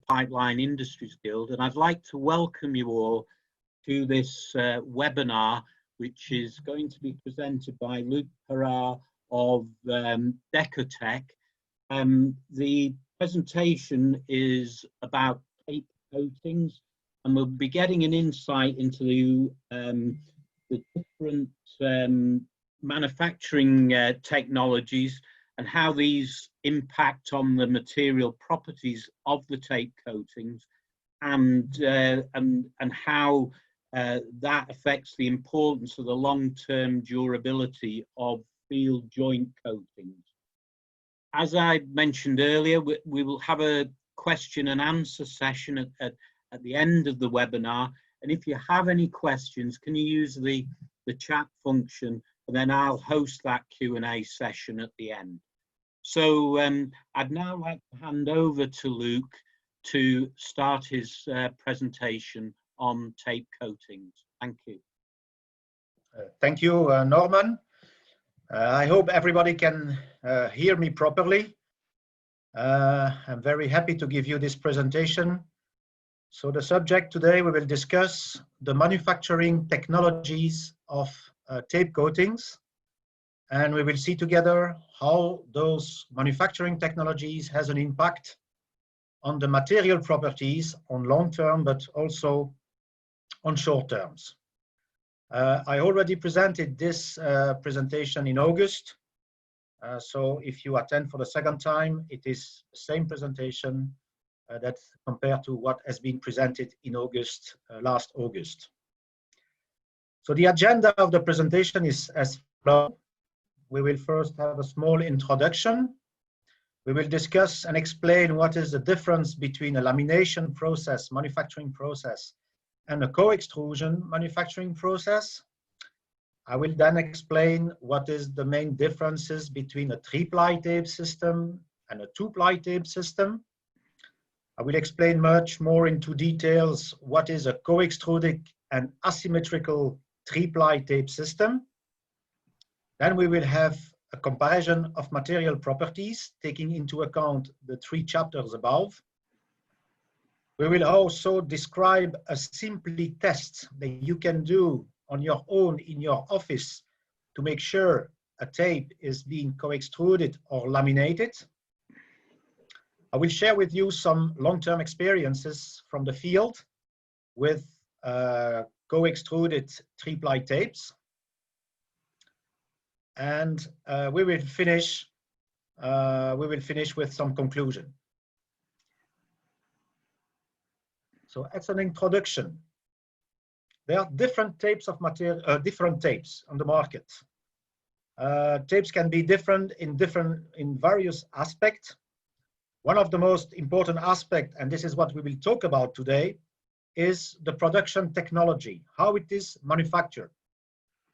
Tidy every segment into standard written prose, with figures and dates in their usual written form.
Pipeline Industries Guild, and I'd like to welcome you all to this webinar, which is going to be presented by Luc Perrad of Decotec. The presentation is about tape coatings, and we'll be getting an insight into the different manufacturing technologies and how these impact on the material properties of the tape coatings, and how that affects the importance of the long-term durability of field joint coatings. As I mentioned earlier, we will have a question and answer session at the end of the webinar, and if you have any questions, can you use the chat function, and then I'll host that Q&A session at the end. So I'd now like to hand over to Luc to start his presentation on tape coatings. Thank you. Thank you, Norman. I hope everybody can hear me properly. I'm very happy to give you this presentation. So the subject today, we will discuss the manufacturing technologies of tape coatings, and we will see together how those manufacturing technologies has an impact on the material properties on long term, but also on short terms. I already presented this presentation in August. So if you attend for the second time, it is the same presentation that's compared to what has been presented in August, last August. So the agenda of the presentation is as follows. We will first have a small introduction. We will discuss and explain what is the difference between a lamination process, manufacturing process, and a co-extrusion manufacturing process. I will then explain what is the main differences between a 3-ply tape system and a 2-ply tape system. I will explain much more into details what is a coextruded and asymmetrical 3-ply tape system. Then we will have a comparison of material properties, taking into account the 3 chapters above. We will also describe a simply test that you can do on your own in your office to make sure a tape is being coextruded or laminated. I will share with you some long-term experiences from the field with coextruded 3-ply tapes. And we will finish with some conclusion. So as an introduction, there are different types of material, different tapes on the market. Tapes can be different in various aspects. One of the most important aspects, and this is what we will talk about today, is the production technology, how it is manufactured.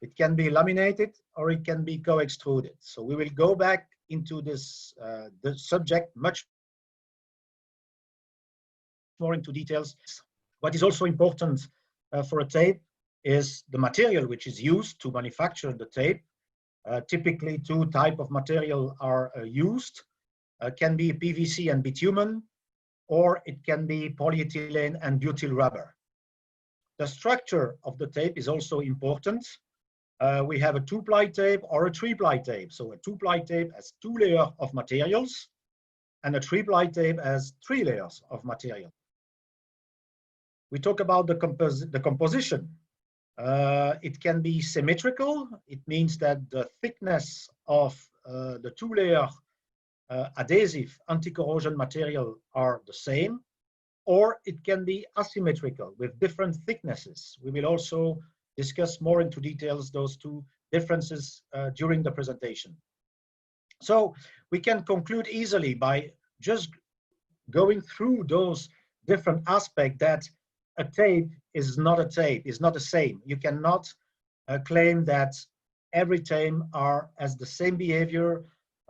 It can be laminated or it can be co-extruded. So we will go back into this the subject much more into details. What is also important for a tape is the material which is used to manufacture the tape. Typically 2 types of material are used. Can be PVC and bitumen, or it can be polyethylene and butyl rubber. The structure of the tape is also important. We have a 2-ply tape or a 3-ply tape. So a 2-ply tape has 2 layers of materials, and a 3-ply tape has 3 layers of material. We talk about the composition. It can be symmetrical. It means that the thickness of the 2-layer adhesive anti-corrosion material are the same, or it can be asymmetrical with different thicknesses. We will also discuss more into details those 2 differences during the presentation. So we can conclude easily by just going through those different aspects that a tape is not a tape, is not the same. You cannot claim that every tape has the same behavior,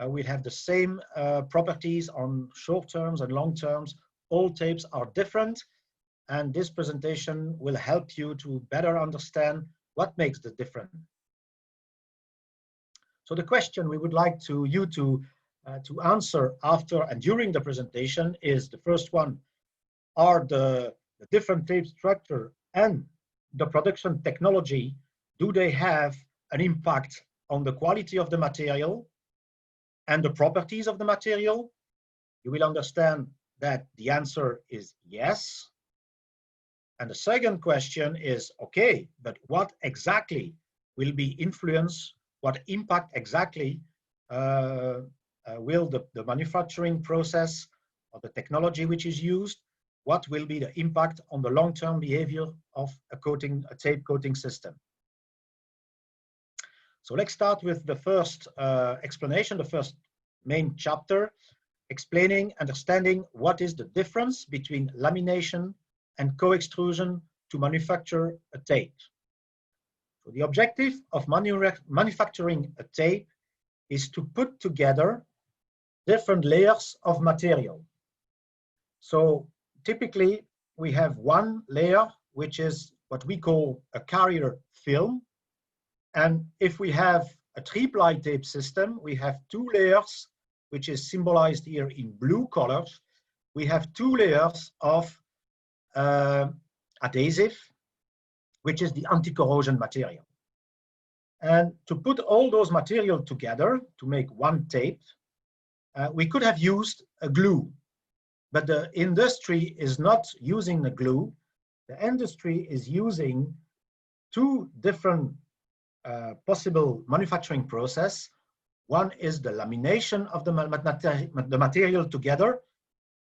we have the same properties on short terms and long terms. All tapes are different, and this presentation will help you to better understand what makes the difference. So the question we would like you to answer after and during the presentation is the first one. are the different tape structure and the production technology, do they have an impact on the quality of the material and the properties of the material? You will understand that the answer is yes. And the second question is, okay, but what exactly will be influence, what impact exactly will the manufacturing process or the technology which is used, what will be the impact on the long-term behavior of a tape coating system? So let's start with the first explanation, the first main chapter, explaining, understanding what is the difference between lamination and co-extrusion to manufacture a tape. So the objective of manufacturing a tape is to put together different layers of material. So typically we have one layer, which is what we call a carrier film. And if we have a three-ply tape system, we have two layers, which is symbolized here in blue colors. We have two layers of adhesive, which is the anti-corrosion material. And to put all those material together to make one tape, we could have used a glue, but the industry is not using the glue. The industry is using two different possible manufacturing process. One is the lamination of the material together,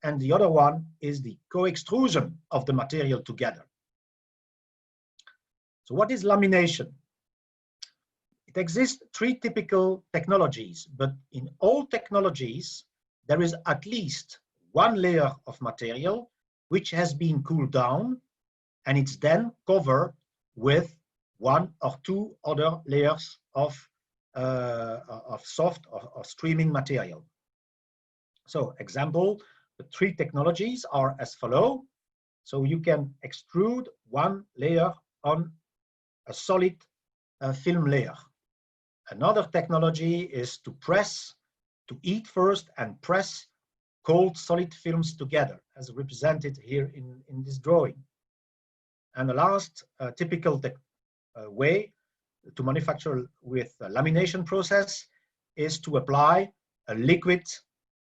and the other one is the co-extrusion of the material together. So what is lamination? It exists three typical technologies, but in all technologies, there is at least one layer of material which has been cooled down, and it's then covered with one or two other layers of soft or streaming material. So example, the three technologies are as follow. So you can extrude one layer on a solid film layer. Another technology is to press, to heat first and press cold solid films together, as represented here in this drawing. And the last typical way to manufacture with a lamination process is to apply a liquid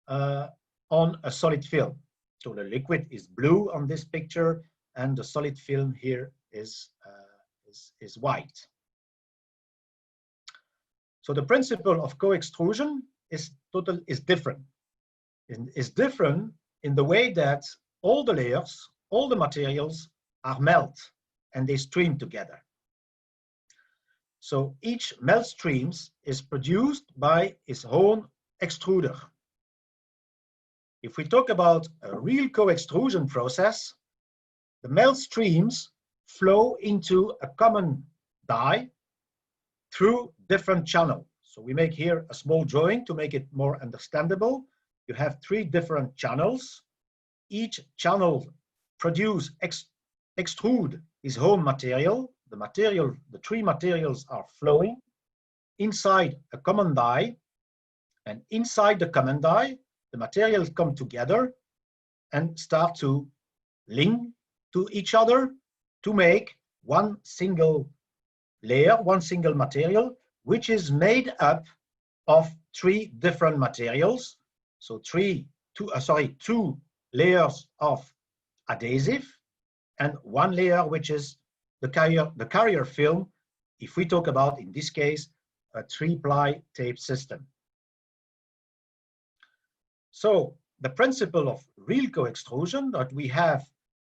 on a solid film. So the liquid is blue on this picture, and the solid film here is white. So the principle of co-extrusion is different. It's different in the way that all the layers, all the materials are melt and they stream together. So each melt streams is produced by its own extruder. If we talk about a real co-extrusion process, the melt streams flow into a common die through different channels. So we make here a small drawing to make it more understandable. You have three different channels. Each channel extrude its own material. The three materials are flowing inside a common die, and inside the common die, the materials come together and start to link to each other to make one single layer, one single material, which is made up of three different materials. So two layers of adhesive and one layer which is the carrier film, if we talk about, in this case, a three-ply tape system. So the principle of real co-extrusion, that we have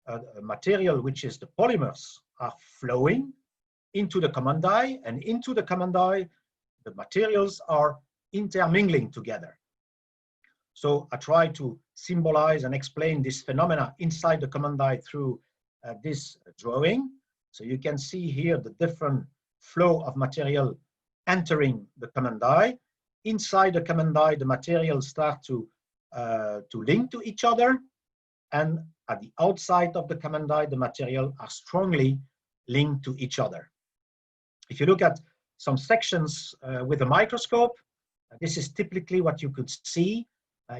a material which is the polymers are flowing into the common die, and into the common die, the materials are intermingling together. So I try to symbolize and explain this phenomena inside the common die through this drawing. So you can see here the different flow of material entering the common die. Inside the common die, the materials start to link to each other, and at the outside of the common die, the material are strongly linked to each other. If you look at some sections with a microscope, this is typically what you could see.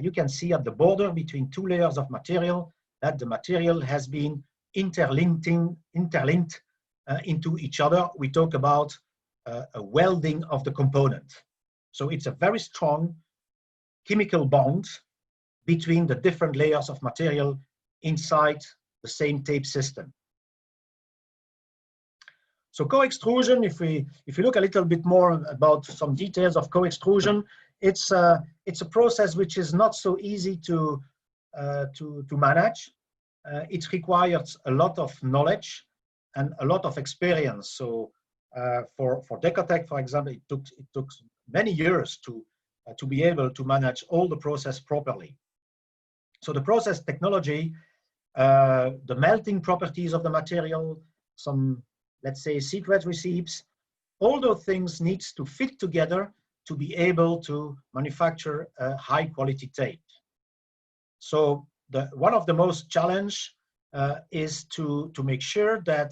You can see at the border between two layers of material that the material has been interlinked into each other. We talk about a welding of the component. So it's a very strong chemical bond between the different layers of material inside the same tape system. So coextrusion, if we look a little bit more about some details of coextrusion, it's a process which is not so easy to manage. It requires a lot of knowledge and a lot of experience. So for Decotec, for example, it took many years to be able to manage all the process properly. So the process technology, the melting properties of the material, some, let's say, secret recipes, all those things needs to fit together to be able to manufacture a high quality tape. So one of the most challenge is to make sure that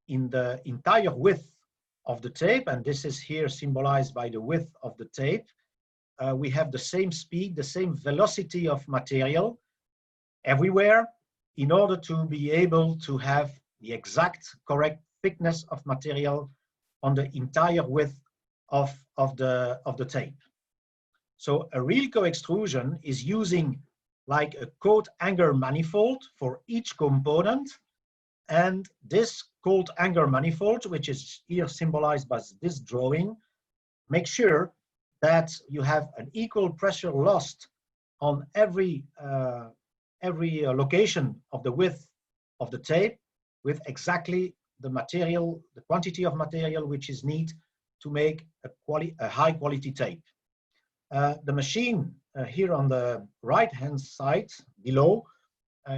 in the entire width of the tape, and this is here symbolized by the width of the tape, we have the same speed, the same velocity of material everywhere in order to be able to have the exact correct thickness of material on the entire width of the tape. So a real coextrusion is using like a coat hanger manifold for each component, and this coat hanger manifold, which is here symbolized by this drawing, make sure that you have an equal pressure lost on every location of the width of the tape, with exactly the material, the quantity of material which is needed to make a high quality tape. The machine here on the right hand side below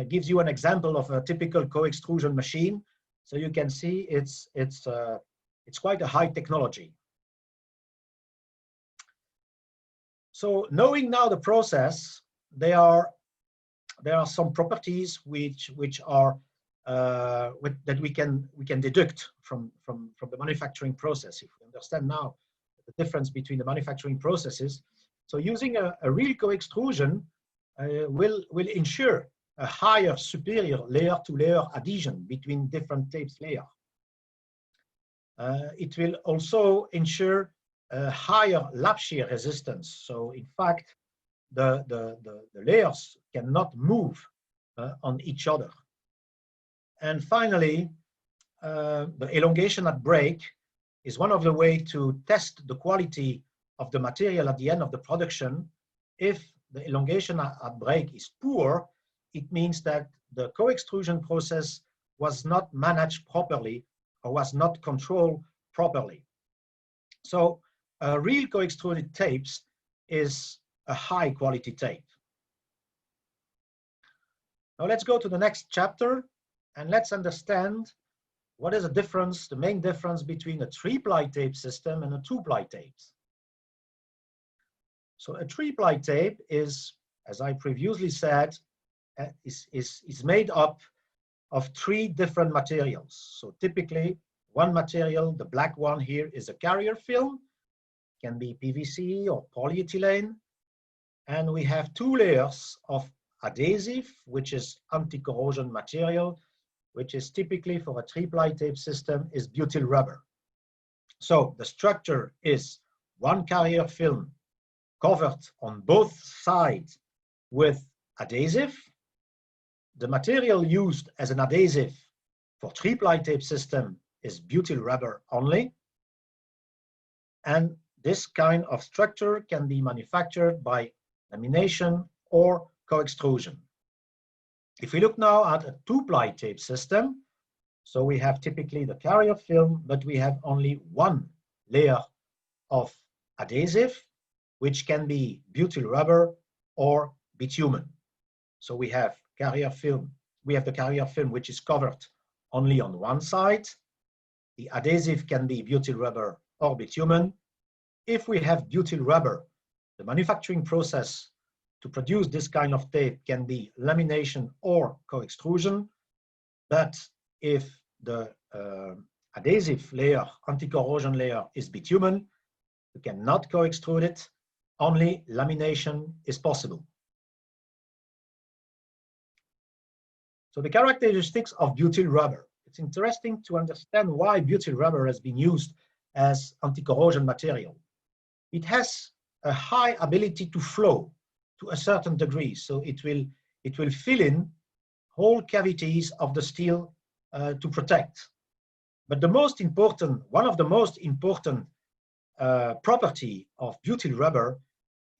gives you an example of a typical coextrusion machine. So you can see it's quite a high technology. So knowing now the process, there are some properties which are that we can deduct from the manufacturing process. If we understand now the difference between the manufacturing processes, so using a real coextrusion will ensure a higher superior layer-to-layer adhesion between different tapes layer. It will also ensure a higher lap shear resistance. So in fact, the layers cannot move on each other. And finally, the elongation at break is one of the ways to test the quality of the material at the end of the production. If the elongation at break is poor, it means that the coextrusion process was not managed properly or was not controlled properly. So real coextruded tapes is a high quality tape. Now let's go to the next chapter and let's understand what is the difference, the main difference between a 3-ply tape system and a 2-ply tapes. So a 3-ply tape is, as I previously said, is made up of 3 different materials. So typically, one material, the black one here, is a carrier film, can be PVC or polyethylene, and we have 2 layers of adhesive, which is anti-corrosion material, which is typically for a 3-ply tape system is butyl rubber. So the structure is one carrier film covered on both sides with adhesive. The material used as an adhesive for 3-ply tape system is butyl rubber only. And this kind of structure can be manufactured by lamination or coextrusion. If we look now at a 2-ply tape system, so we have typically the carrier film, but we have only one layer of adhesive, which can be butyl rubber or bitumen. So we have carrier film, we have the carrier film which is covered only on one side. The adhesive can be butyl rubber or bitumen. If we have butyl rubber, the manufacturing process to produce this kind of tape can be lamination or coextrusion. But if the adhesive layer, anti-corrosion layer is bitumen, you cannot coextrude it, only lamination is possible. So the characteristics of butyl rubber. It's interesting to understand why butyl rubber has been used as anti-corrosion material. It has a high ability to flow to a certain degree, so it will fill in whole cavities of the steel to protect. But the most important, one of the most important property of butyl rubber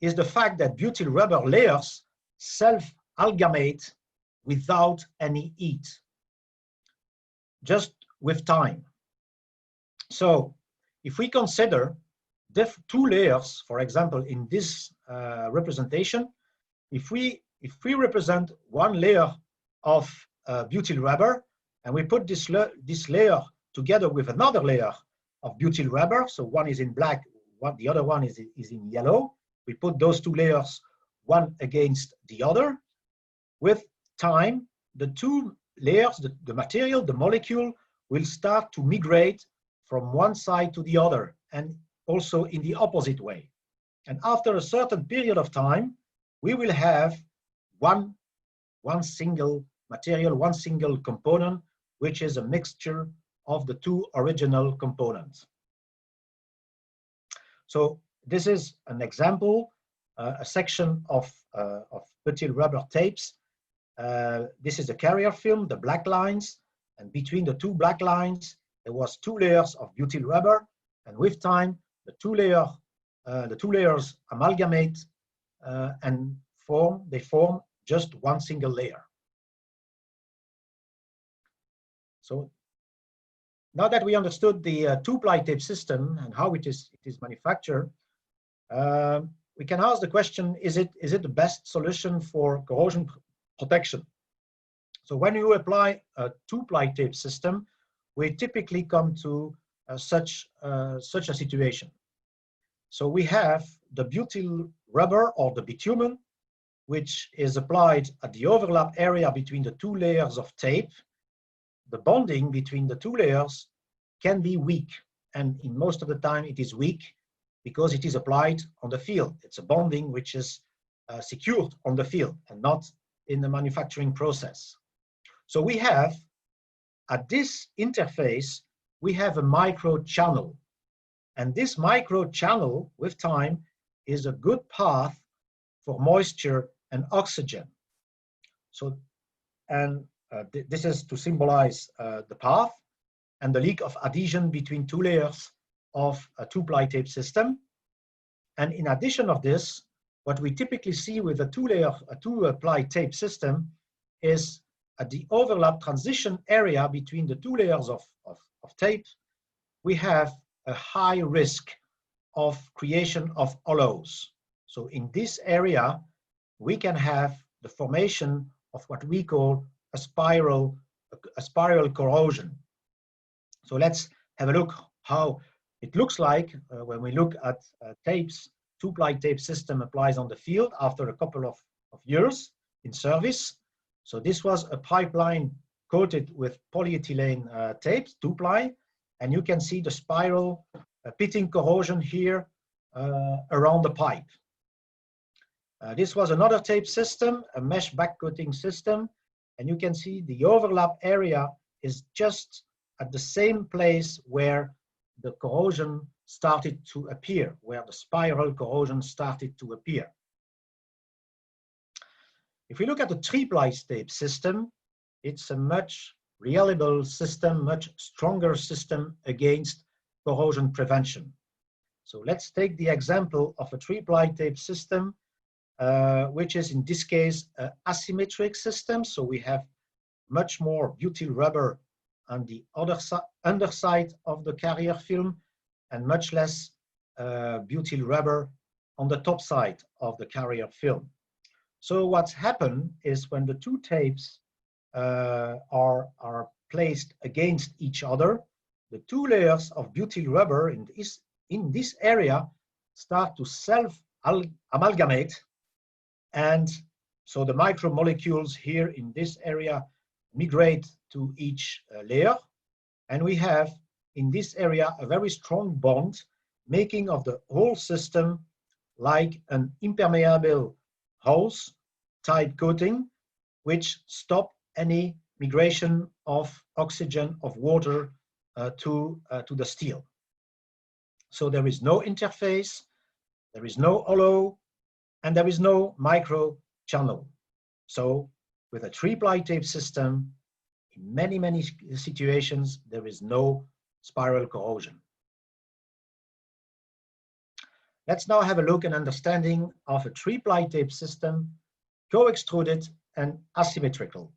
is the fact that butyl rubber layers self-amalgamate without any heat, just with time. So if we consider two layers, for example, in this representation, if we represent one layer of butyl rubber and we put this layer together with another layer of butyl rubber, so one is in black, the other one is in yellow, we put those two layers one against the other. With time, the two layers, the material, the molecule, will start to migrate from one side to the other, and also in the opposite way. And after a certain period of time, we will have one single material, one single component, which is a mixture of the two original components. So this is an example, a section of butyl rubber tapes. This is the carrier film, the black lines, and between the two black lines, there was two layers of butyl rubber, and with time, the two layers amalgamate and they form just one single layer. So now that we understood the two-ply tape system and how it is manufactured, we can ask the question, is it the best solution for corrosion protection? So when you apply a two-ply tape system, we typically come to such a situation. So we have the butyl rubber or the bitumen, which is applied at the overlap area between the two layers of tape. The bonding between the two layers can be weak, and in most of the time it is weak because it is applied on the field. It's a bonding which is secured on the field and not in the manufacturing process. So we have, at this interface, we have a micro channel, and this micro channel with time is a good path for moisture and oxygen. So, and this is to symbolize the path and the leak of adhesion between two layers of a two-ply tape system. And in addition of this, what we typically see with a two-ply tape system is at the overlap transition area between the two layers of tape, we have a high risk of creation of hollows. So in this area, we can have the formation of what we call a spiral corrosion. So let's have a look how it looks like when we look at tapes. Two-ply tape system applies on the field after a couple of years in service. So this was a pipeline coated with polyethylene tapes, two-ply, and you can see the spiral pitting corrosion here around the pipe. This was another tape system, a mesh backcoating system, and you can see the overlap area is just at the same place where the corrosion started to appear, where the spiral corrosion started to appear. If we look at the three-ply tape system, it's a much reliable system, much stronger system against corrosion prevention. So let's take the example of a three-ply tape system, which is in this case an asymmetric system. So we have much more butyl rubber on the underside of the carrier film and much less butyl rubber on the top side of the carrier film. So what's happened is when the two tapes are placed against each other, the two layers of butyl rubber in this area start to self-amalgamate, and so the micromolecules here in this area migrate to each layer, and we have in this area a very strong bond, making of the whole system like an impermeable hose type coating, which stop any migration of oxygen, of water to the steel. So there is no interface, there is no hollow, and there is no micro channel. So with a 3-ply tape system, in many situations, there is no spiral corrosion. Let's now have a look and understanding of a 3-ply tape system, co-extruded and asymmetrical.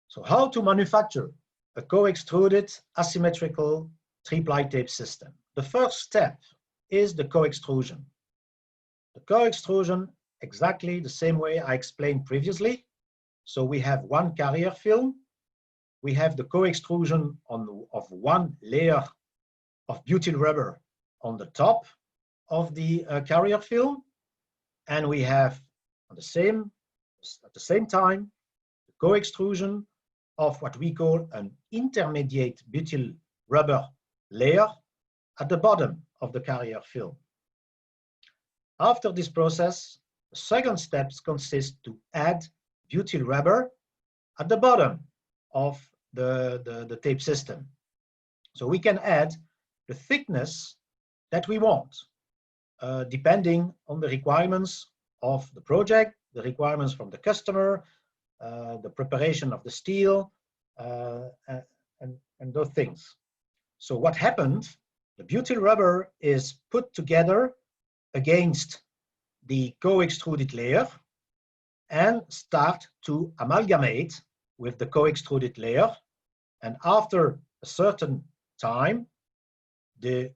So how to manufacture a co-extruded asymmetrical 3-ply tape system? The first step is the coextrusion. The coextrusion, exactly the same way I explained previously. So we have one carrier film, we have the coextrusion of one layer of butyl rubber on the top of the carrier film, and we have at the same time the coextrusion of what we call an intermediate butyl rubber layer at the bottom of the carrier film. After this process, the second step consists to add butyl rubber at the bottom of the tape system. So we can add the thickness that we want, depending on the requirements of the project, the requirements from the customer, the preparation of the steel, and those things. So what happened, the butyl rubber is put together against the co-extruded layer and start to amalgamate with the co-extruded layer. And after a certain time, the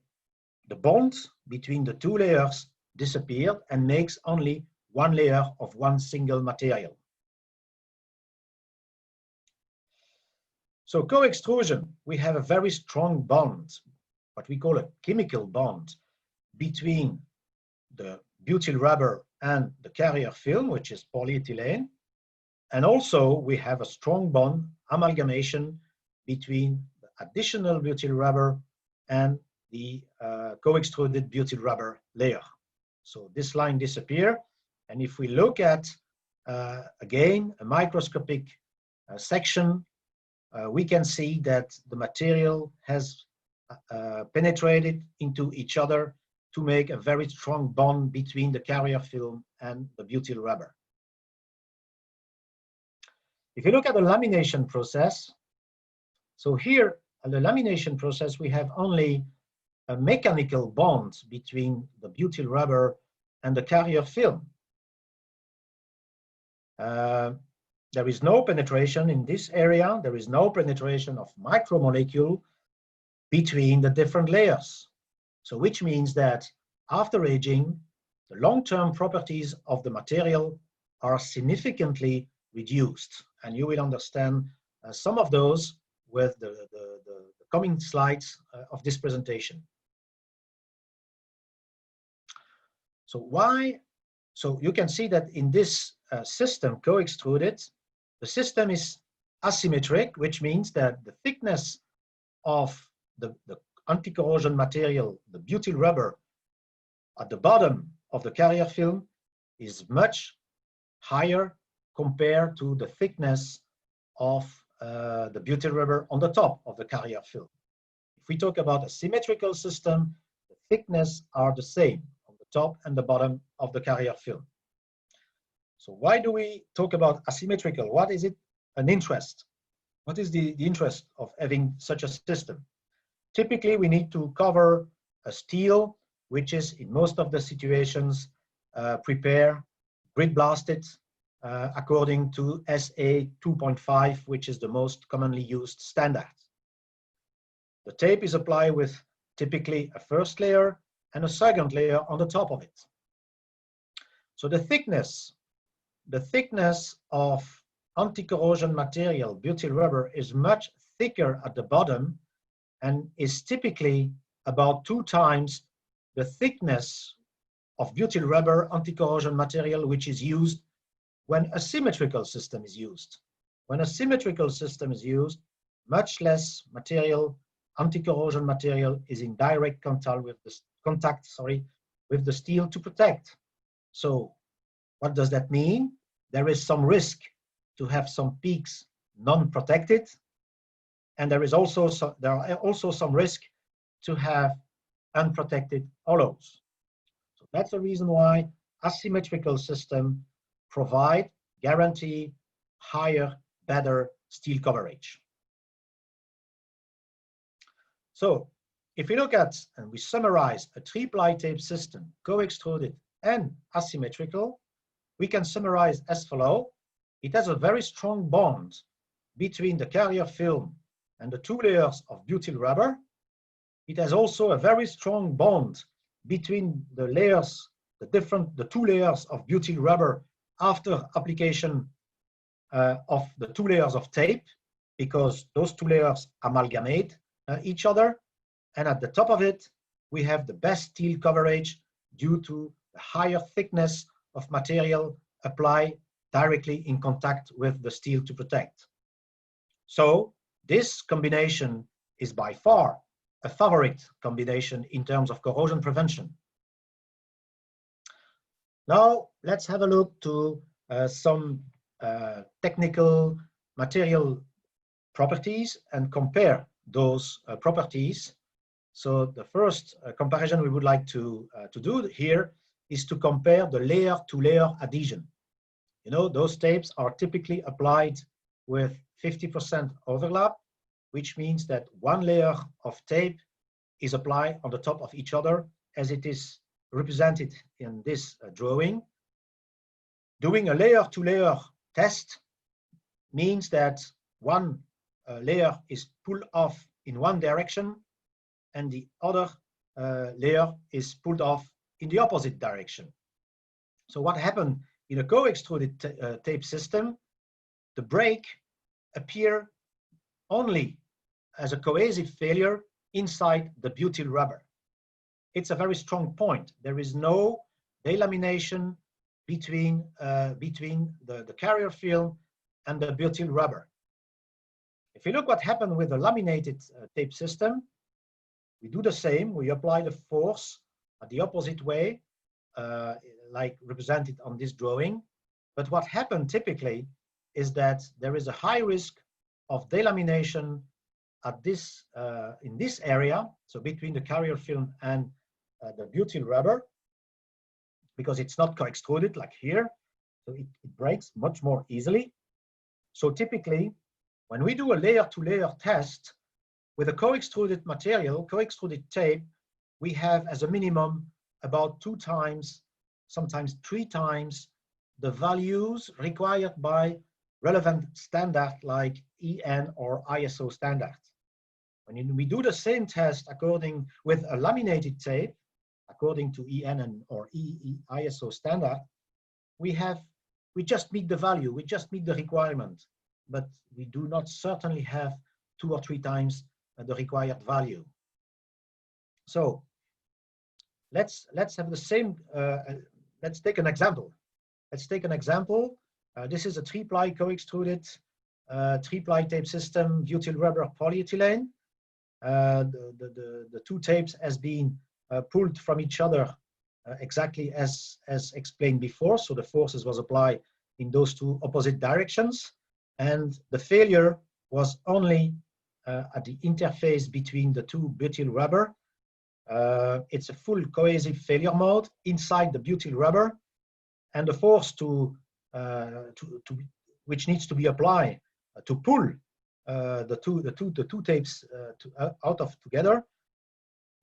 bond between the two layers disappeared and makes only one layer of one single material. So co-extrusion, we have a very strong bond, what we call a chemical bond, between the butyl rubber and the carrier film, which is polyethylene. And also we have a strong bond, amalgamation, between the additional butyl rubber and the co-extruded butyl rubber layer. So this line disappears. And if we look at, again, a microscopic section, we can see that the material has penetrated into each other to make a very strong bond between the carrier film and the butyl rubber. If you look at the lamination process, so here at the lamination process, we have only a mechanical bond between the butyl rubber and the carrier film. There is no penetration in this area. There is no penetration of micromolecule between the different layers. So which means that after aging, the long-term properties of the material are significantly reduced. And you will understand some of those with the coming slides of this presentation. So why? So you can see that in this system, co-extruded, the system is asymmetric, which means that the thickness of the anti-corrosion material, the butyl rubber, at the bottom of the carrier film is much higher compared to the thickness of the butyl rubber on the top of the carrier film. If we talk about a symmetrical system, the thickness are the same on the top and the bottom of the carrier film. So why do we talk about asymmetrical? What is it an interest? What is the interest of having such a system? Typically, we need to cover a steel, which is in most of the situations prepare, grid blasted, according to SA 2.5, which is the most commonly used standard. The tape is applied with typically a first layer and a second layer on the top of it. So the thickness of anti-corrosion material, butyl rubber, is much thicker at the bottom and is typically about 2 times the thickness of butyl rubber anti-corrosion material which is used when a symmetrical system is used. When a symmetrical system is used, much less material, anti-corrosion material, is in direct contact with the steel to protect. So what does that mean? There is some risk to have some peaks non-protected, and there are also some risk to have unprotected hollows. So that's the reason why asymmetrical systems guarantee higher, better steel coverage. So if we look at and we summarize a three-ply tape system, co-extruded and asymmetrical, we can summarize as follows. It has a very strong bond between the carrier film and the two layers of butyl rubber. It has also a very strong bond between the layers, the two layers of butyl rubber after application of the two layers of tape, because those two layers amalgamate each other. And at the top of it, we have the best steel coverage due to the higher thickness of material applied directly in contact with the steel to protect. So this combination is by far a favorite combination in terms of corrosion prevention. Now let's have a look to some technical material properties and compare those properties. So the first comparison we would like to do here is to compare the layer-to-layer adhesion. You know, those tapes are typically applied with 50% overlap, which means that one layer of tape is applied on the top of each other, as it is represented in this drawing. Doing a layer-to-layer test means that one layer is pulled off in one direction and the other layer is pulled off in the opposite direction. So what happened in a co-extruded tape system, the break appears only as a cohesive failure inside the butyl rubber. It's a very strong point. There is no delamination between the carrier film and the butyl rubber. If you look what happened with the laminated tape system, we do the same. We apply the force the opposite way, like represented on this drawing. But what happened typically is that there is a high risk of delamination at this in this area, so between the carrier film and the butyl rubber, because it's not co-extruded like here, so it breaks much more easily. So typically, when we do a layer-to-layer test with a co-extruded material, co-extruded tape, we have as a minimum about 2 times, sometimes 3 times the values required by relevant standard like EN or ISO standard. When we do the same test according with a laminated tape, according to EN or ISO standard, we just meet the value, we just meet the requirement, but we do not certainly have 2 or 3 times the required value. So let's have the same. Let's take an example. Let's take an example. This is a 3-ply co-extruded 3-ply tape system, butyl rubber polyethylene. The 2 tapes has been pulled from each other exactly as explained before. So the forces was applied in those 2 opposite directions, and the failure was only at the interface between the 2 butyl rubber. It's a full cohesive failure mode inside the butyl rubber, and the force which needs to be applied to pull the two tapes out of together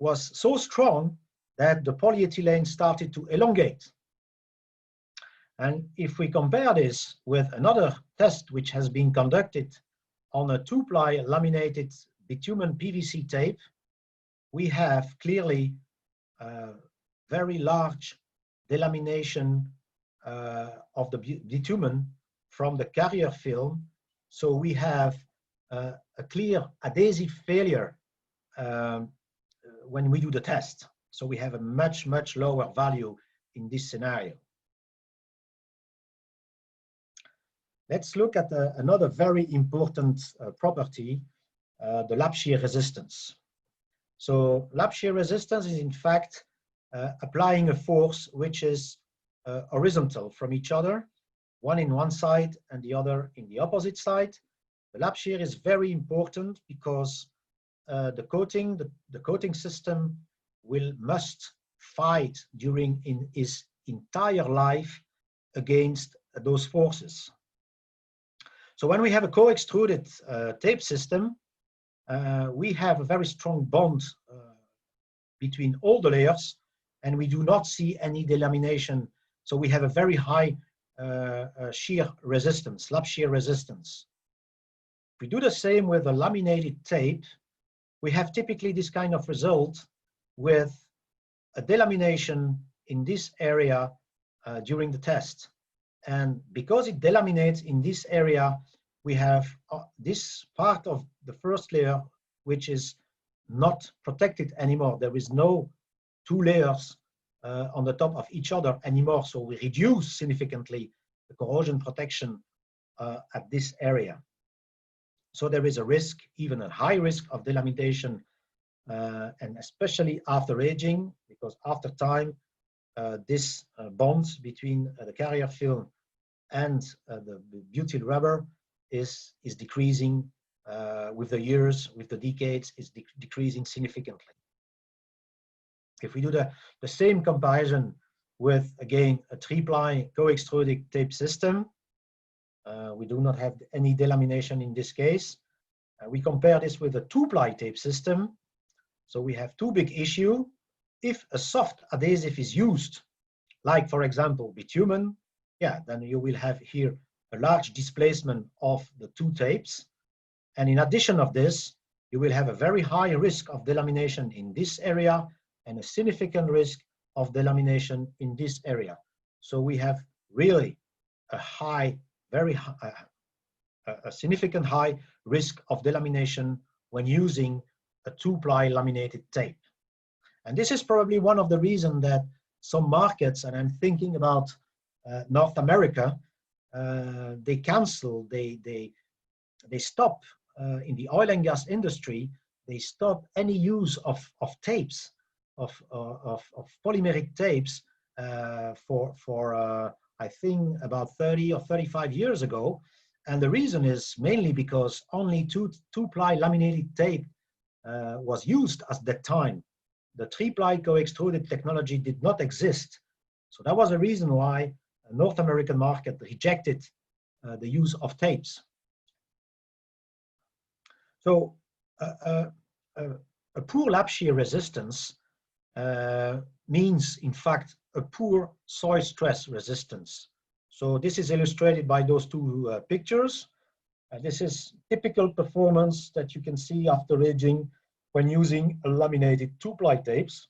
was so strong that the polyethylene started to elongate. And if we compare this with another test which has been conducted on a 2-ply laminated bitumen PVC tape, we have clearly very large delamination of the bitumen from the carrier film. So we have a clear adhesive failure when we do the test. So we have a much lower value in this scenario. Let's look at another very important property, the lap shear resistance. So lap shear resistance is in fact applying a force which is horizontal from each other, one in one side and the other in the opposite side. The lap shear is very important because the coating system must fight during its entire life against those forces. So when we have a co-extruded tape system, we have a very strong bond between all the layers, and we do not see any delamination. So we have a very high shear resistance, lap shear resistance. If we do the same with a laminated tape, we have typically this kind of result with a delamination in this area during the test. And because it delaminates in this area, we have this part of the first layer which is not protected anymore. There is no two layers on the top of each other anymore, so we reduce significantly the corrosion protection at this area. So there is a risk, even a high risk of delamination, and especially after aging, because after time, this bond between the carrier film and the butyl rubber is decreasing with the years, with the decades, is decreasing significantly. If we do the same comparison with, again, a 3-ply co-extruded tape system, we do not have any delamination in this case. We compare this with a 2-ply tape system. So we have two big issues. If a soft adhesive is used, like for example bitumen, yeah, then you will have here a large displacement of the two tapes. And in addition of this, you will have a very high risk of delamination in this area and a significant risk of delamination in this area. So we have really a high, very high, a significant high risk of delamination when using a 2-ply laminated tape. And this is probably one of the reasons that some markets, and I'm thinking about North America, they cancel, they stop in the oil and gas industry, they stop any use of tapes, of polymeric tapes for I think about 30 or 35 years ago. And the reason is mainly because only two-ply laminated tape was used at that time. The 3-ply co-extruded technology did not exist. So that was the reason why the North American market rejected the use of tapes. So a poor lap shear resistance means, in fact, a poor soil stress resistance. So this is illustrated by those two pictures. This is typical performance that you can see after aging when using a laminated 2-ply tapes.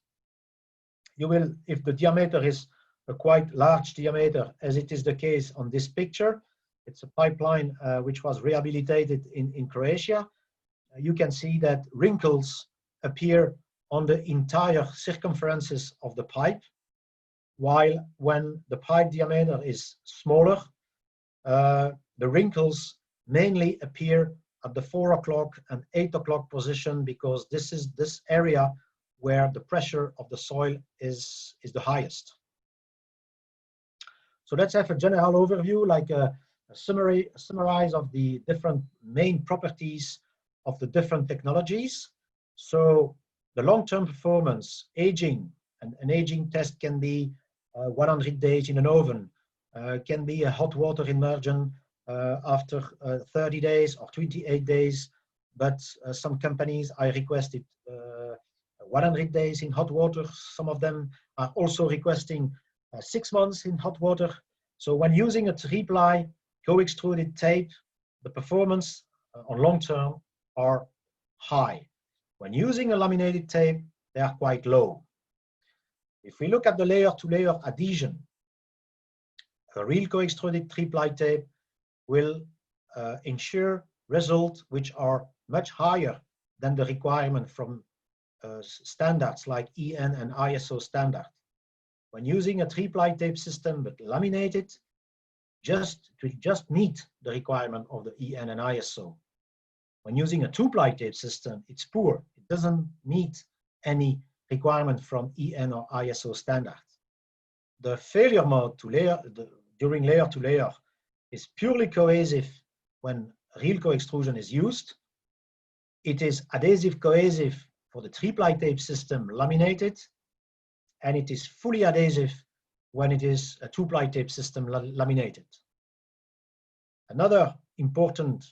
You will, if the diameter is a quite large diameter, as it is the case on this picture, it's a pipeline which was rehabilitated in Croatia. You can see that wrinkles appear on the entire circumferences of the pipe, while when the pipe diameter is smaller, the wrinkles mainly appear at the 4 o'clock and 8 o'clock position, because this is this area where the pressure of the soil is the highest. So let's have a general overview, like a summarize of the different main properties of the different technologies. So the long-term performance, aging, and an aging test can be 100 days in an oven, can be a hot water immersion after 30 days or 28 days, but some companies, I requested 100 days in hot water. Some of them are also requesting 6 months in hot water. So when using a 3-ply co-extruded tape, the performance on long term are high. When using a laminated tape, they are quite low. If we look at the layer-to-layer adhesion, a real co-extruded 3-ply tape will ensure results which are much higher than the requirement from standards like EN and ISO standard. When using a 3-ply tape system but laminated, to just meet the requirement of the EN and ISO. When using a 2-ply tape system, it's poor. It doesn't meet any requirement from EN or ISO standard. The failure mode to layer, during layer to layer is purely cohesive when real coextrusion is used. It is adhesive cohesive for the 3-ply tape system laminated, and it is fully adhesive when it is a 2-ply tape system laminated. Another important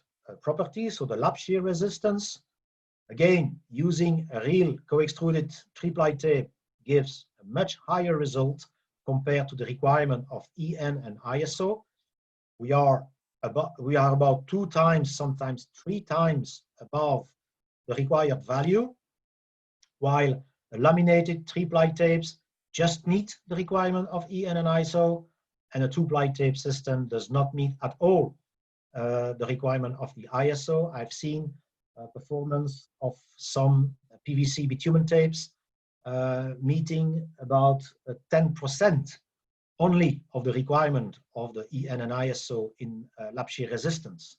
property, so the lap shear resistance, again, using a real coextruded 3-ply tape gives a much higher result compared to the requirement of EN and ISO. We are about 2 times, sometimes 3 times above the required value, while the laminated 3-ply tapes just meet the requirement of EN and ISO, and a 2-ply tape system does not meet at all the requirement of the ISO. I've seen performance of some PVC bitumen tapes meeting about 10% only of the requirement of the EN and ISO in lap shear resistance.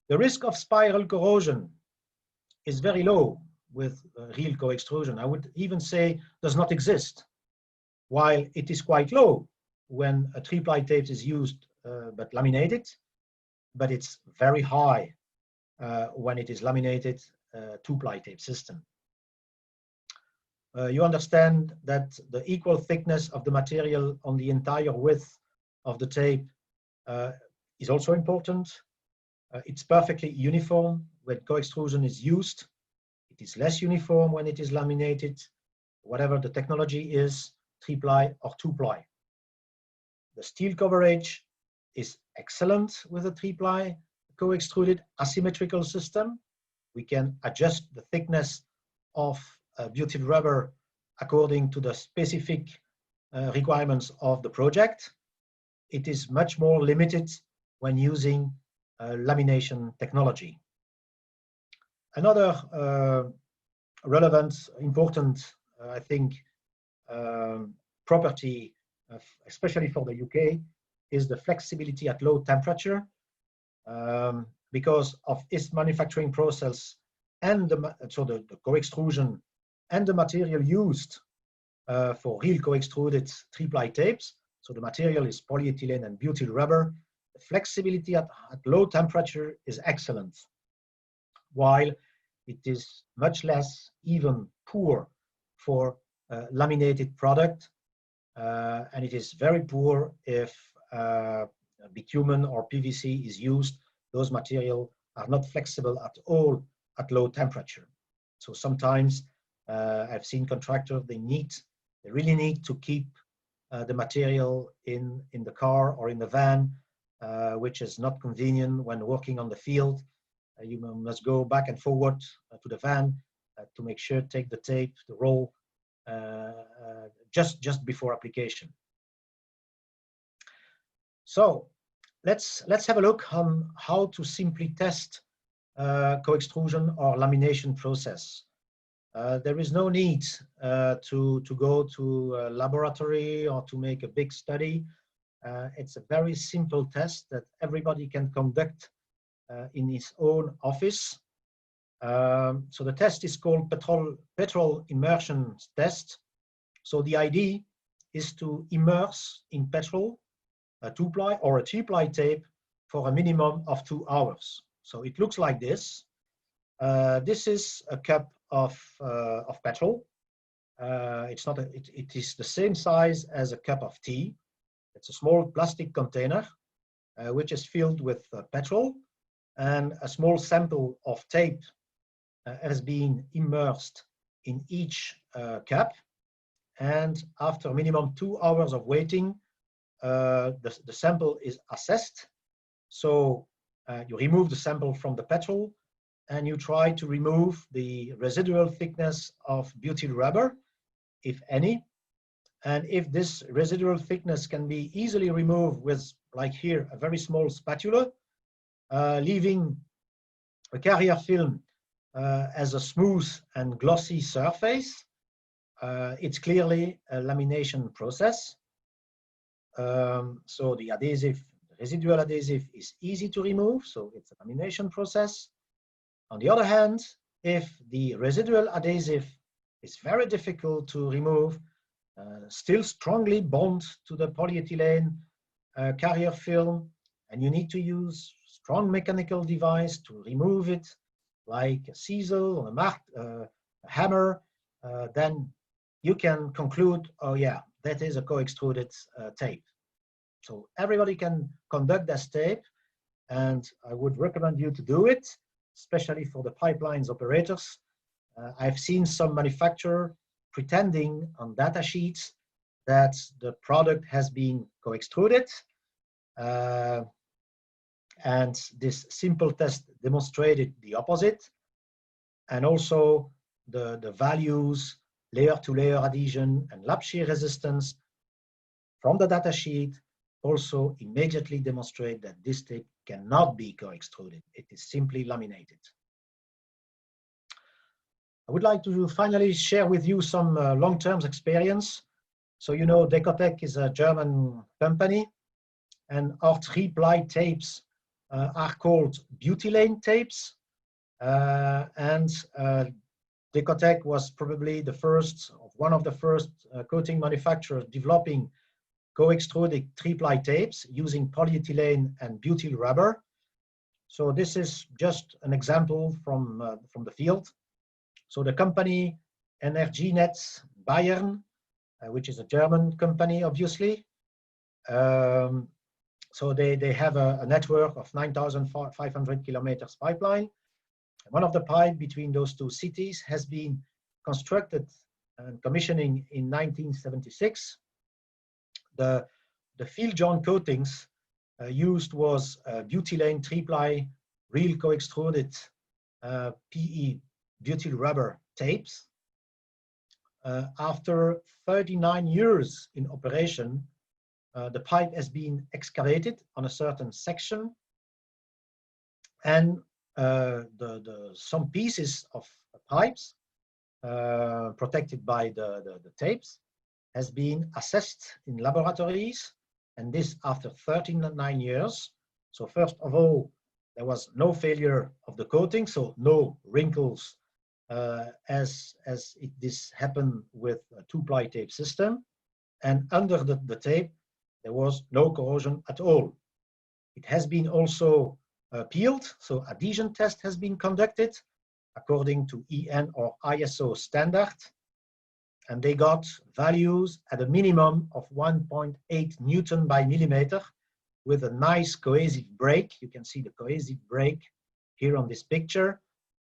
The risk of spiral corrosion is very low with real coextrusion. I would even say does not exist, while it is quite low when a 3-ply tape is used but laminated, but it's very high when it is laminated 2-ply tape system. You understand that the equal thickness of the material on the entire width of the tape is also important. It's perfectly uniform when coextrusion is used. It is less uniform when it is laminated, whatever the technology is, 3-ply or 2-ply. The steel coverage is excellent with a 3-ply coextruded asymmetrical system. We can adjust the thickness of butyl rubber according to the specific requirements of the project. It is much more limited when using lamination technology. Another relevant, important, I think, property, especially for the UK, is the flexibility at low temperature. Because of its manufacturing process and the coextrusion and the material used for real coextruded 3-ply tapes. So the material is polyethylene and butyl rubber. The flexibility at low temperature is excellent, while it is much less even poor for laminated product, and it is very poor if bitumen or PVC is used. Those materials are not flexible at all at low temperature. So sometimes I've seen contractors, they really need to keep the material in the car or in the van, which is not convenient when working on the field. You must go back and forward to the van to make sure take the tape, the roll, just before application. So let's have a look on how to simply test coextrusion or lamination process. There is no need to go to a laboratory or to make a big study. It's a very simple test that everybody can conduct in his own office. So the test is called Petrol Immersion test. So the idea is to immerse in petrol a 2-ply or a 3-ply tape for a minimum of 2 hours. So it looks like this. This is a cup of petrol. It is the same size as a cup of tea. It's a small plastic container which is filled with petrol, and a small sample of tape has been immersed in each cup. And after minimum 2 hours of waiting, the sample is assessed. So you remove the sample from the petrol and you try to remove the residual thickness of butyl rubber, if any. And if this residual thickness can be easily removed with, like here, a very small spatula, leaving a carrier film as a smooth and glossy surface, it's clearly a lamination process. So the residual adhesive is easy to remove, so it's a lamination process. On the other hand, if the residual adhesive is very difficult to remove, still strongly bond to the polyethylene carrier film, and you need to use strong mechanical device to remove it, like a chisel or a hammer, then you can conclude, oh yeah, that is a co-extruded tape. So everybody can conduct this tape, and I would recommend you to do it, especially for the pipelines operators. I've seen some manufacturer pretending on data sheets that the product has been co-extruded, and this simple test demonstrated the opposite. And also the values, layer-to-layer adhesion and lap shear resistance from the data sheet also immediately demonstrate that this tape cannot be co-extruded. It is simply laminated. I would like to finally share with you some long-term experience. So you know, Decotec is a German company, and our three-ply tapes are called BUTYLEN tapes. Decotec was probably the first, one of the first coating manufacturers developing co-extruded three-ply tapes using polyethylene and butyl rubber. So this is just an example from the field. So the company Energienetz Bayern, which is a German company, obviously. So they have a network of 9,500 kilometers pipeline. One of the pipe between those two cities has been constructed and commissioning in 1976. The field joint coatings used was BUTYLEN three-ply real co-extruded PE butyl rubber tapes. After 39 years in operation, the pipe has been excavated on a certain section, and some pieces of pipes protected by the tapes has been assessed in laboratories, and this after 39 years. So first of all, there was no failure of the coating, so no wrinkles as this happened with a two-ply tape system. And under the tape, there was no corrosion at all. It has been also peeled, so adhesion test has been conducted according to EN or ISO standard, and they got values at a minimum of 1.8 Newton by millimeter with a nice cohesive break. You can see the cohesive break here on this picture.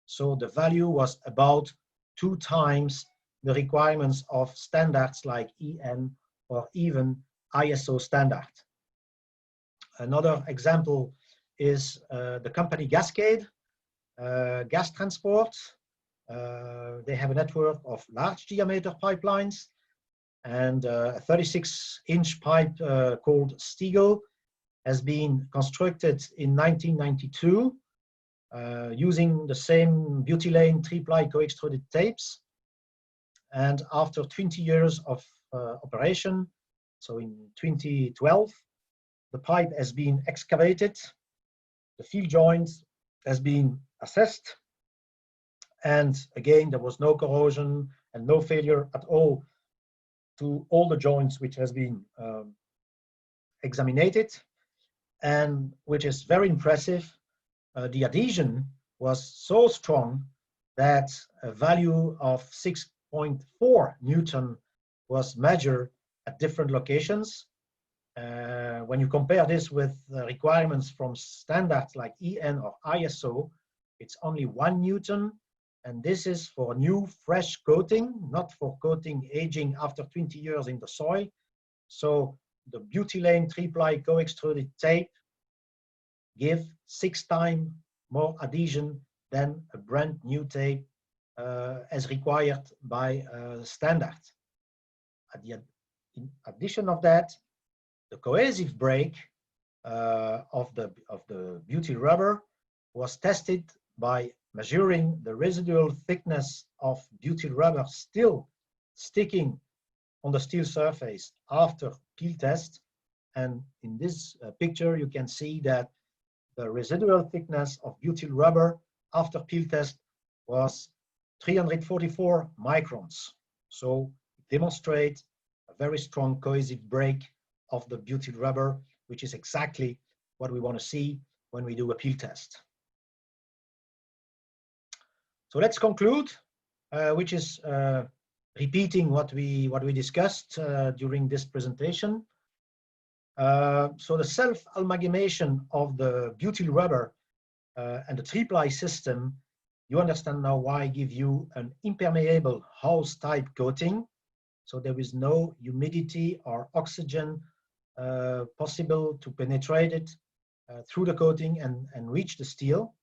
So the value was about 2 times the requirements of standards like EN or even ISO standard. Another example is the company Gascade, Gastransport. They have a network of large diameter pipelines, and a 36-inch pipe called STEGAL has been constructed in 1992 using the same BUTYLEN three-ply co-extruded tapes. And after 20 years of operation, so in 2012, the pipe has been excavated, the field joints has been assessed, and again, there was no corrosion and no failure at all to all the joints which has been examined. And which is very impressive, the adhesion was so strong that a value of 6.4 Newton was measured at different locations. When you compare this with the requirements from standards like EN or ISO, it's only 1 Newton, and this is for new fresh coating, not for coating aging after 20 years in the soil. So the BUTYLEN three-ply co-extruded tape give 6 times more adhesion than a brand new tape as required by standard. In addition of that, the cohesive break of the butyl rubber was tested by measuring the residual thickness of butyl rubber still sticking on the steel surface after peel test. And in this picture, you can see that the residual thickness of butyl rubber after peel test was 344 microns. So it demonstrates a very strong cohesive break of the butyl rubber, which is exactly what we want to see when we do a peel test. So let's conclude, which is repeating what we discussed during this presentation. So the self-amalgamation of the butyl rubber and the three-ply system, you understand now why I give you an impermeable house type coating. So there is no humidity or oxygen possible to penetrate it through the coating and reach the steel.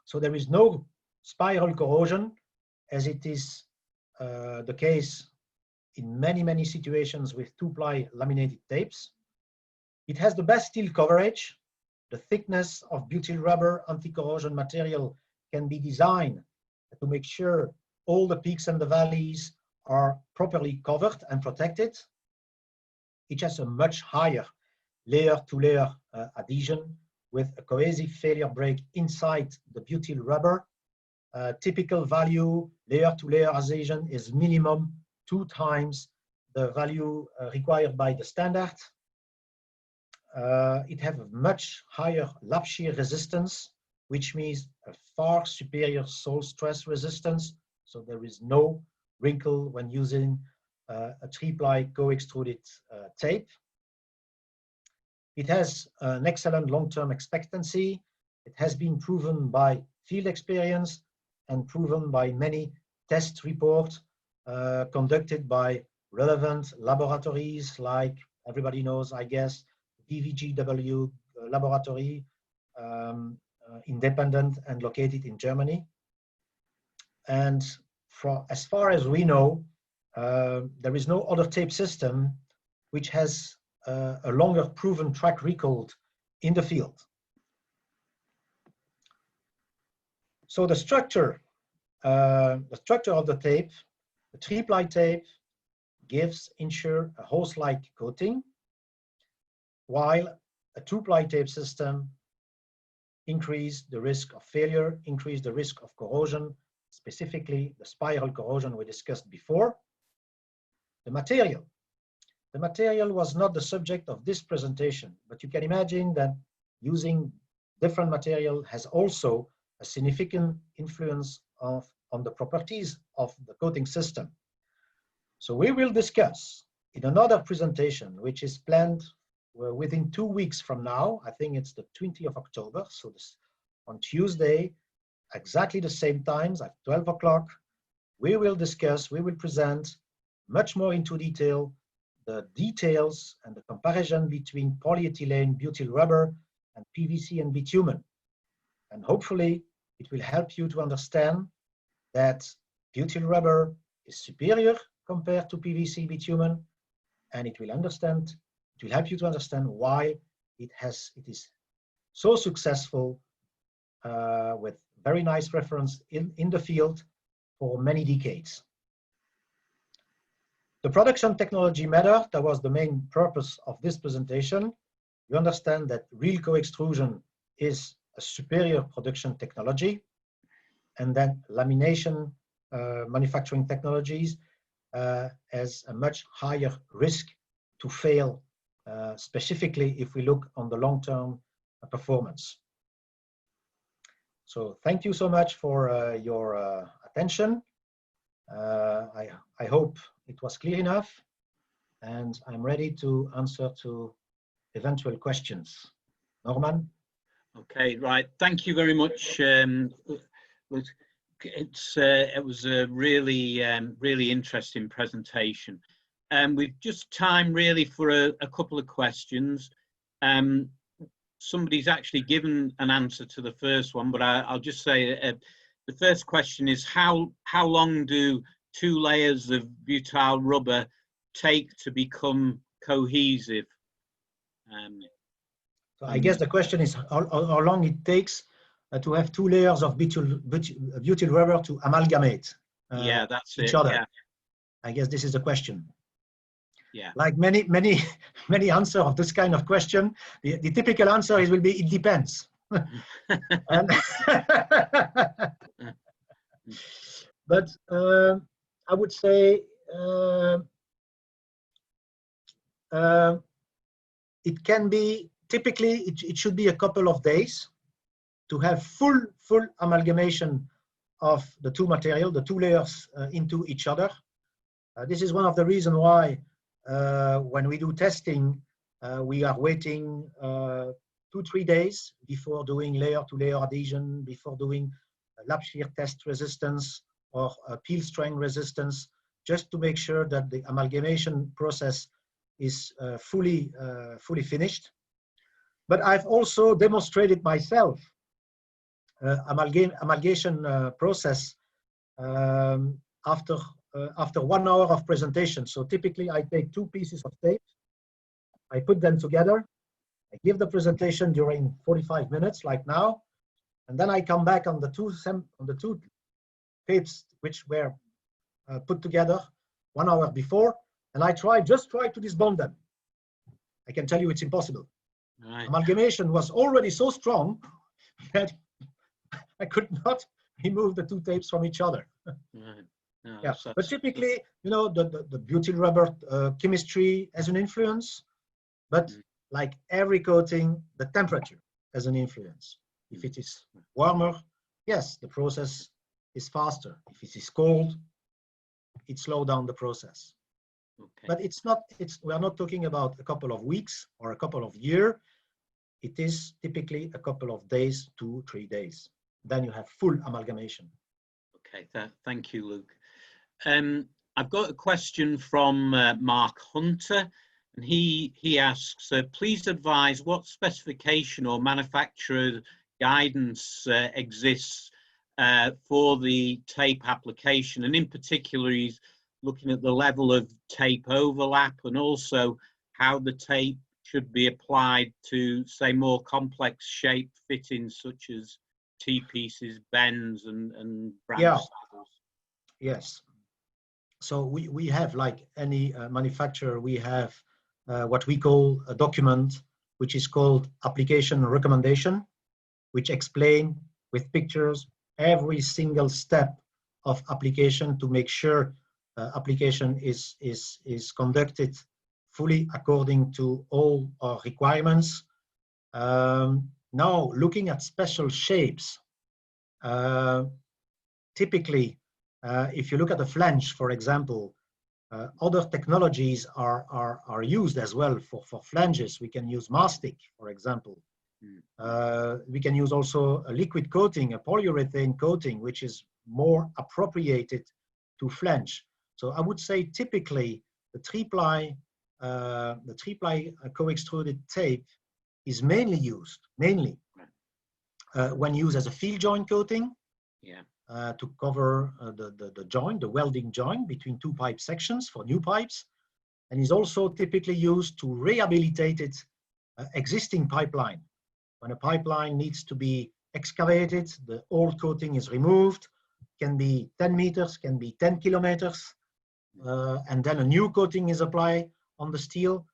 So there is no spiral corrosion, as it is the case in many situations with two-ply laminated tapes. It has the best steel coverage. The thickness of butyl rubber anti-corrosion material can be designed to make sure all the peaks and the valleys are properly covered and protected. It has a much higher layer-to-layer adhesion with a cohesive failure break inside the butyl rubber. Typical value layer-to-layer adhesion is minimum 2 times the value required by the standard. It has a much higher lap shear resistance, which means a far superior soil stress resistance. So there is no wrinkle when using a 3-ply co-extruded tape. It has an excellent long-term expectancy. It has been proven by field experience and proven by many test reports conducted by relevant laboratories like everybody knows, I guess, DVGW laboratory, independent and located in Germany. And as far as we know, there is no other tape system which has a longer proven track record in the field. So the structure of the tape, the 3-ply tape ensure a hose-like coating, while a 2-ply tape system increase the risk of failure, increase the risk of corrosion, specifically the spiral corrosion we discussed before. The material was not the subject of this presentation, but you can imagine that using different material has also a significant influence on the properties of the coating system. So we will discuss in another presentation, which is planned within 2 weeks from now. I think it's the 20th of October. So this, on Tuesday, exactly the same times at 12 o'clock, we will present much more into detail the details and the comparison between polyethylene, butyl rubber, and PVC and bitumen. And hopefully it will help you to understand that butyl rubber is superior compared to PVC bitumen, and it will help you to understand why it is so successful with very nice reference in the field for many decades. The production technology matter, that was the main purpose of this presentation. You understand that real co-extrusion is a superior production technology, and then lamination manufacturing technologies has a much higher risk to fail, specifically if we look on the long-term performance. So thank you so much for your attention. I hope it was clear enough, and I'm ready to answer to eventual questions. Norman? Okay, right. Thank you very much. It was a really interesting presentation. We've just time really for a couple of questions. Somebody's actually given an answer to the first one, but I'll just say the first question is how long do 2 layers of butyl rubber take to become cohesive? So I guess the question is how long it takes to have 2 layers of butyl rubber to amalgamate yeah, that's each it, other. yeah. I guess this is the question. Yeah. Like many answers of this kind of question, the typical answer will be it depends. But I would say it can be typically, it should be a couple of days to have full amalgamation of the two material, the two layers into each other. This is one of the reasons why when we do testing, we are waiting 2-3 days before doing layer-to-layer adhesion, before doing lab shear test resistance or peel strength resistance, just to make sure that the amalgamation process is fully finished. But I've also demonstrated myself amalgamation process after 1 hour of presentation. So typically I take 2 pieces of tape, I put them together, I give the presentation during 45 minutes like now, and then I come back on the two tapes which were put together 1 hour before, and I just try to disbond them. I can tell you it's impossible. Right. Amalgamation was already so strong that I could not remove the 2 tapes from each other. Right. No, yeah, but typically, you know, the butyl rubber chemistry has an influence, but like every coating, the temperature has an influence. If it is warmer, yes, the process is faster. If it is cold, it slows down the process. Okay. But we are not talking about a couple of weeks or a couple of years. It is typically a couple of days, 2-3 days. Then you have full amalgamation. Okay, thank you, Luc. I've got a question from Mark Hunter, and he asks, please advise what specification or manufacturer guidance exists for the tape application, and in particular he's looking at the level of tape overlap and also how the tape should be applied to, say, more complex shape fittings such as T-pieces, bends and branch saddles. Yes. So we have, like any manufacturer, we have what we call a document which is called application recommendation, which explain with pictures every single step of application to make sure application is conducted fully according to all our requirements. Now, looking at special shapes, typically, if you look at the flange, for example, other technologies are used as well for flanges. We can use mastic, for example. We can use also a liquid coating, a polyurethane coating, which is more appropriated to flange. So I would say typically the three-ply co-extruded tape is mainly used, when used as a field joint coating, to cover the joint, the welding joint between 2 pipe sections for new pipes, and is also typically used to rehabilitate existing pipeline. When a pipeline needs to be excavated, the old coating is removed, can be 10 meters, can be 10 kilometers, and then a new coating is applied on the steel.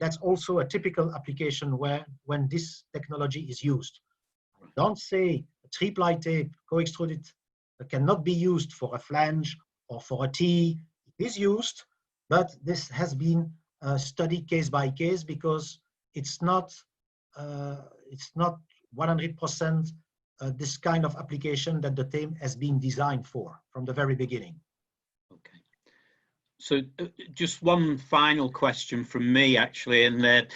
That's also a typical application when this technology is used. Don't say a 3-ply tape co-extruded cannot be used for a flange or for a T. It is used, but this has been studied case by case because it's not 100% this kind of application that the tape has been designed for from the very beginning. Okay. So just one final question from me, actually, and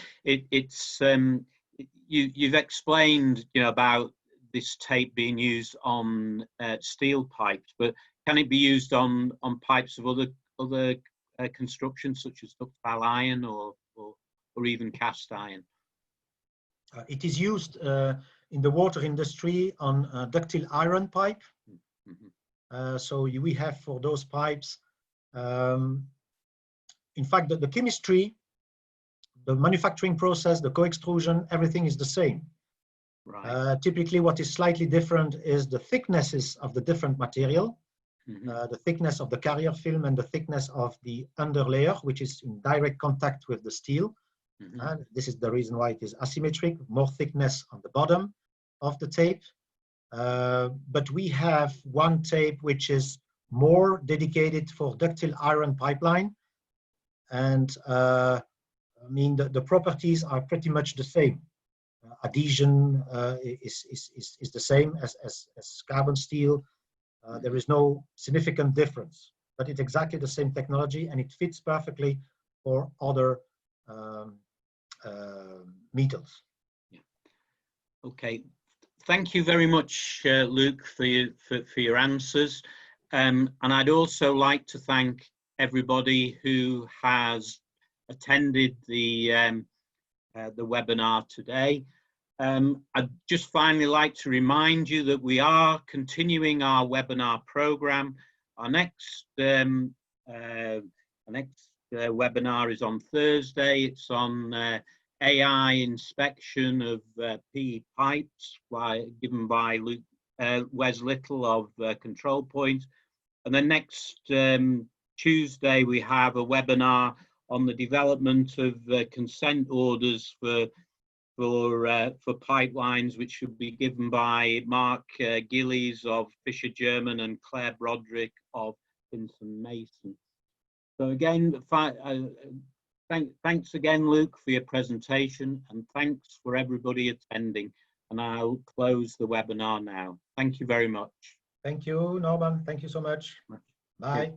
you've explained, you know, about this tape being used on steel pipes, but can it be used on pipes of other constructions such as ductile iron or even cast iron? It is used in the water industry on ductile iron pipe. So we have for those pipes, in fact, the chemistry, the manufacturing process, the co-extrusion, everything is the same. Right. Typically, what is slightly different is the thicknesses of the different material, the thickness of the carrier film and the thickness of the underlayer, which is in direct contact with the steel. And this is the reason why it is asymmetric, more thickness on the bottom of the tape. But we have one tape which is more dedicated for ductile iron pipeline. And I mean, the properties are pretty much the same. adhesion is the same as carbon steel. There is no significant difference, but it's exactly the same technology, and it fits perfectly for other metals. Yeah. Okay, thank you very much, Luc, for your answers. And I'd also like to thank everybody who has attended the webinar today. I'd just finally like to remind you that we are continuing our webinar program. Our next webinar is on Thursday. It's on AI inspection of PE pipes given by Wes Little of Control Point. And then next Tuesday we have a webinar on the development of consent orders for pipelines, which should be given by Mark Gillies of Fisher German and Claire Broderick of Pinson Mason. So again, thanks again, Luc, for your presentation, and thanks for everybody attending. And I'll close the webinar now. Thank you very much. Thank you, Norman. Thank you so much. Bye.